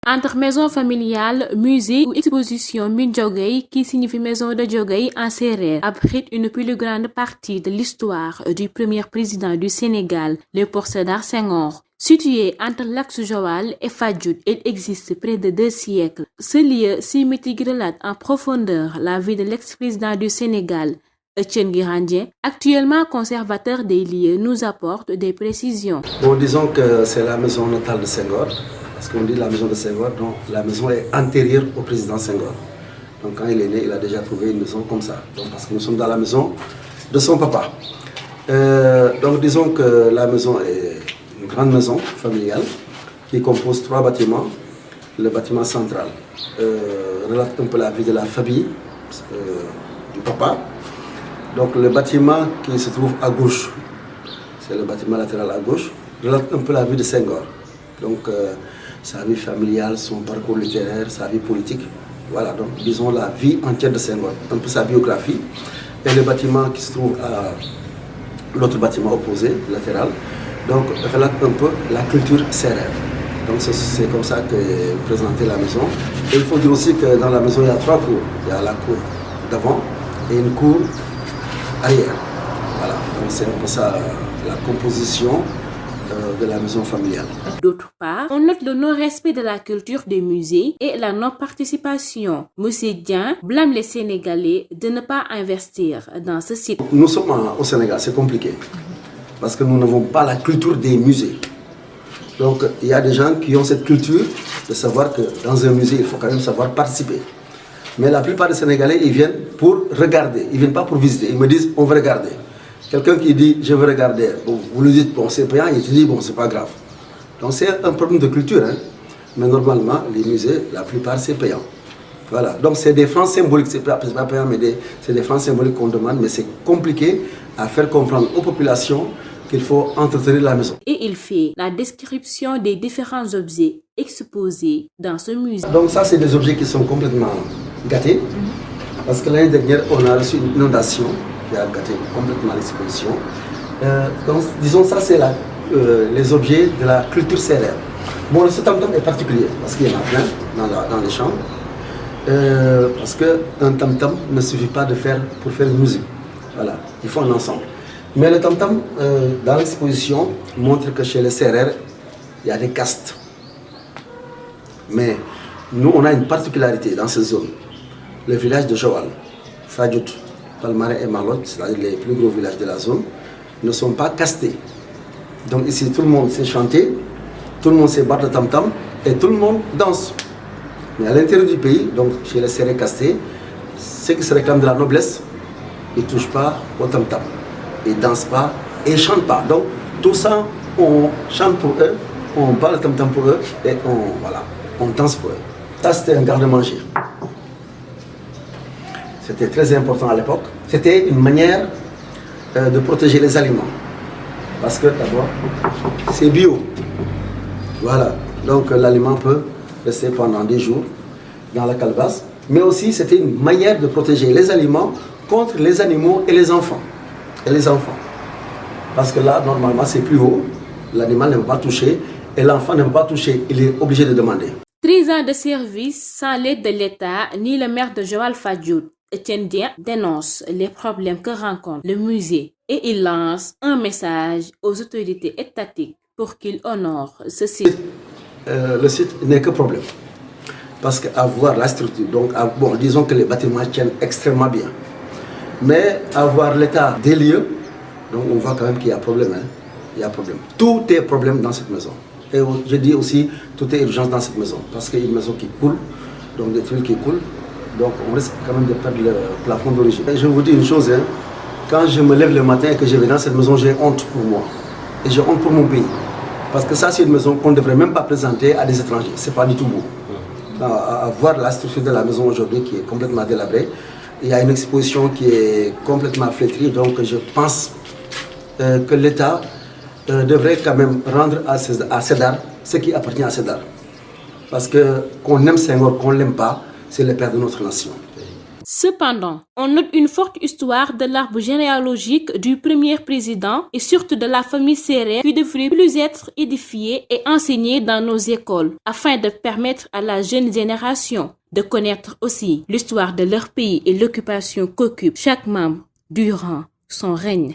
Entre maison familiale, musée ou exposition Minjogay, qui signifie maison de Jogay en sérère, abrite une plus grande partie de l'histoire du premier président du Sénégal, Léopold Sédar Senghor. Situé entre l'axe Joal et Fadjoud, il existe près de 2 siècles. Ce lieu si mythique relate en profondeur la vie de l'ex-président du Sénégal, Etienne Guirandien, actuellement conservateur des lieux, nous apporte des précisions. Bon, disons que c'est la maison natale de Senghor, parce qu'on dit la maison de Senghor, donc la maison est antérieure au président Senghor. Donc quand il est né, il a déjà trouvé une maison comme ça, donc parce que nous sommes dans la maison de son papa. Donc disons que la maison est une grande maison familiale qui compose 3 bâtiments. Le bâtiment central relate un peu la vie de la famille du papa. Donc le bâtiment qui se trouve à gauche, c'est le bâtiment latéral à gauche, relate un peu la vie de Senghor. Donc sa vie familiale, son parcours littéraire, sa vie politique. Voilà, donc disons la vie entière de Senghor, un peu sa biographie. Et le bâtiment qui se trouve à l'autre bâtiment opposé, latéral, donc relate un peu la culture sérère. Donc c'est comme ça qu'est présentée la maison. Et il faut dire aussi que dans la maison, il y a 3 cours. Il y a la cour d'avant et une cour arrière. Voilà, donc c'est un peu ça la composition de la maison familiale. D'autre part, on note le non-respect de la culture des musées et la non-participation. Monsieur Dian blâme les Sénégalais de ne pas investir dans ce site. Nous sommes au Sénégal, c'est compliqué, parce que nous n'avons pas la culture des musées. Donc il y a des gens qui ont cette culture de savoir que dans un musée, il faut quand même savoir participer. Mais la plupart des Sénégalais, ils viennent pour regarder, ils ne viennent pas pour visiter. Ils me disent, on veut regarder. Quelqu'un qui dit, je veux regarder, vous lui dites, bon, c'est payant, il te dit, bon, c'est pas grave. Donc c'est un problème de culture, hein. Mais normalement, les musées, la plupart, c'est payant. Voilà, donc c'est des francs symboliques, c'est pas payant, mais c'est des francs symboliques qu'on demande, mais c'est compliqué à faire comprendre aux populations qu'il faut entretenir la maison. Et il fait la description des différents objets exposés dans ce musée. Donc ça, c'est des objets qui sont complètement gâtés, parce que l'année dernière, on a reçu une inondation qui a gâté complètement l'exposition. Donc disons, ça c'est les objets de la culture sérère. Bon, ce tam-tam est particulier, parce qu'il y en a plein dans les chambres, parce qu'un tam-tam ne suffit pas pour faire une musique. Voilà, il faut un ensemble. Mais le tam-tam, dans l'exposition, montre que chez les sérères, il y a des castes. Mais nous, on a une particularité dans ces zones. Le village de Joal, Fadjoud, Palmarin et Malot, c'est-à-dire les plus gros villages de la zone, ne sont pas castés. Donc ici, tout le monde sait chanter, tout le monde sait battre le tam-tam et tout le monde danse. Mais à l'intérieur du pays, donc chez les sérères castés, ceux qui se réclament de la noblesse, ils ne touchent pas au tam-tam. Ils ne dansent pas et ils ne chantent pas. Donc tout ça, on chante pour eux, on bat le tam-tam pour eux et on danse pour eux. Ça, c'était un garde-manger. C'était très important à l'époque. C'était une manière de protéger les aliments. Parce que d'abord, c'est bio. Voilà. Donc l'aliment peut rester pendant des jours dans la calebasse. Mais aussi, c'était une manière de protéger les aliments contre les animaux et les enfants. Parce que là, normalement, c'est plus haut. L'animal ne peut pas toucher et l'enfant ne peut pas toucher. Il est obligé de demander. 13 ans de service sans l'aide de l'État ni le maire de Joal Fadjoud, Etienne Dian dénonce les problèmes que rencontre le musée et il lance un message aux autorités étatiques pour qu'ils honorent ce site. Le site n'est que problème. Parce qu'avoir la structure, donc bon, disons que les bâtiments tiennent extrêmement bien. Mais avoir l'état des lieux, donc on voit quand même qu'il y a problème. Hein. Il y a problème. Tout est problème dans cette maison. Et je dis aussi, tout est urgence dans cette maison. Parce qu'il y a une maison qui coule, donc des tuiles qui coulent. Donc on risque quand même de perdre le plafond d'origine. Et je vous dis une chose, hein, quand je me lève le matin et que je vais dans cette maison, j'ai honte pour moi. Et j'ai honte pour mon pays. Parce que ça, c'est une maison qu'on ne devrait même pas présenter à des étrangers. Ce n'est pas du tout beau. À voir la structure de la maison aujourd'hui qui est complètement délabrée. Il y a une exposition qui est complètement flétrie. Donc je pense que l'État devrait quand même rendre à Sédar ce qui appartient à Sédar. Parce que qu'on aime Senghor, qu'on ne l'aime pas, c'est le père de notre nation. Cependant, on note une forte histoire de l'arbre généalogique du premier président et surtout de la famille sérère qui devrait plus être édifiée et enseignée dans nos écoles afin de permettre à la jeune génération de connaître aussi l'histoire de leur pays et l'occupation qu'occupe chaque membre durant son règne.